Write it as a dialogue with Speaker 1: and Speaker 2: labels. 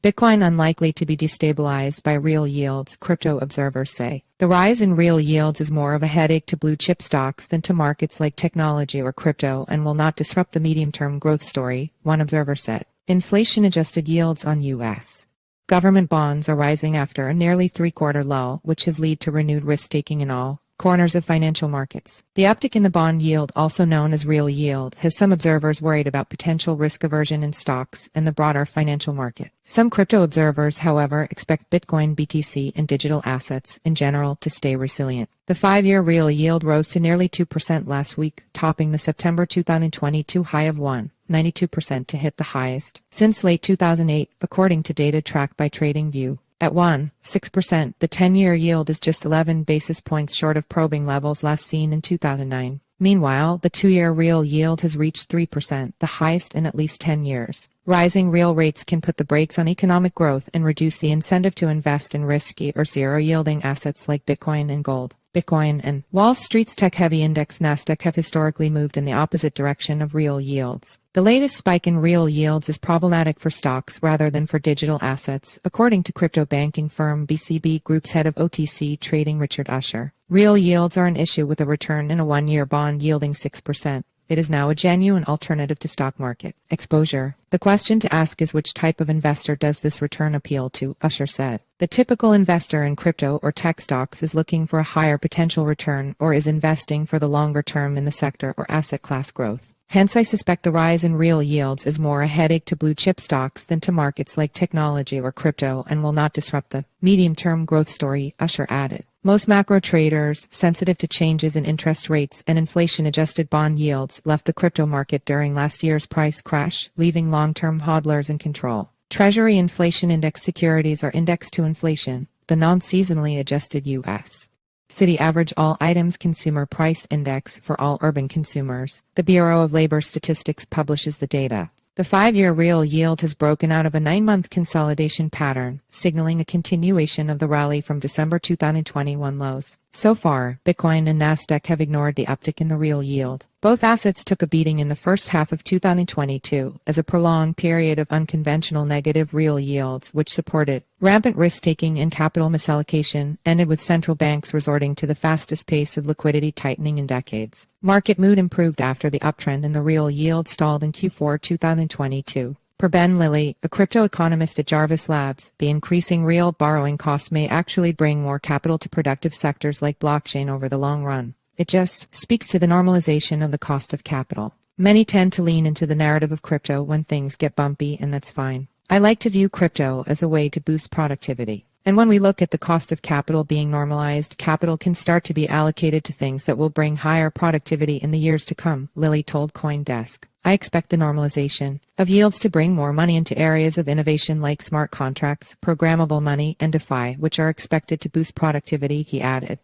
Speaker 1: Bitcoin unlikely to be destabilized by real yields, crypto observers say. The rise in real yields is more of a headache to blue-chip stocks than to markets like technology or crypto and will not disrupt the medium-term growth story, one observer said. Inflation-adjusted yields on U.S. government bonds are rising after a nearly three-quarter lull, which has led to renewed risk-taking in all corners of financial markets. The uptick in the bond yield, also known as real yield, has some observers worried about potential risk aversion in stocks and the broader financial market. Some crypto observers, however, expect Bitcoin, BTC, and digital assets in general to stay resilient. The 5-year real yield rose to nearly 2% last week, topping the September 2022 high of 1.92% to hit the highest since late 2008, according to data tracked by TradingView. At 1.6%, the 10-year yield is just 11 basis points short of probing levels last seen in 2009. Meanwhile, the 2-year real yield has reached 3%, the highest in at least 10 years. Rising real rates can put the brakes on economic growth and reduce the incentive to invest in risky or zero-yielding assets like Bitcoin and gold. Bitcoin and Wall Street's tech-heavy index Nasdaq have historically moved in the opposite direction of real yields. The latest spike in real yields is problematic for stocks rather than for digital assets, according to crypto banking firm BCB Group's head of OTC trading Richard Usher. Real yields are an issue with a return in a 1-year bond yielding 6%. It is now a genuine alternative to stock market exposure. The question to ask is which type of investor does this return appeal to, Usher said. The typical investor in crypto or tech stocks is looking for a higher potential return or is investing for the longer term in the sector or asset class growth. Hence, I suspect the rise in real yields is more a headache to blue-chip stocks than to markets like technology or crypto and will not disrupt the medium-term growth story, Usher added. Most macro traders, sensitive to changes in interest rates and inflation-adjusted bond yields, left the crypto market during last year's price crash, leaving long-term hodlers in control. Treasury inflation index securities are indexed to inflation, the non-seasonally adjusted U.S. City Average All Items Consumer Price Index for all urban consumers. The Bureau of Labor Statistics publishes the data. The 5-year real yield has broken out of a 9-month consolidation pattern, signaling a continuation of the rally from December 2021 lows. So far, Bitcoin and Nasdaq have ignored the uptick in the real yield. Both assets took a beating in the first half of 2022 as a prolonged period of unconventional negative real yields, which supported rampant risk-taking and capital misallocation, ended with central banks resorting to the fastest pace of liquidity tightening in decades. Market mood improved after the uptrend in the real yield stalled in Q4 2022. Per Ben Lilly, a crypto economist at Jarvis Labs, the increasing real borrowing costs may actually bring more capital to productive sectors like blockchain over the long run. It just speaks to the normalization of the cost of capital. Many tend to lean into the narrative of crypto when things get bumpy, and that's fine. I like to view crypto as a way to boost productivity. And when we look at the cost of capital being normalized, capital can start to be allocated to things that will bring higher productivity in the years to come, Lilly told CoinDesk. I expect the normalization of yields to bring more money into areas of innovation like smart contracts, programmable money, and DeFi, which are expected to boost productivity, he added.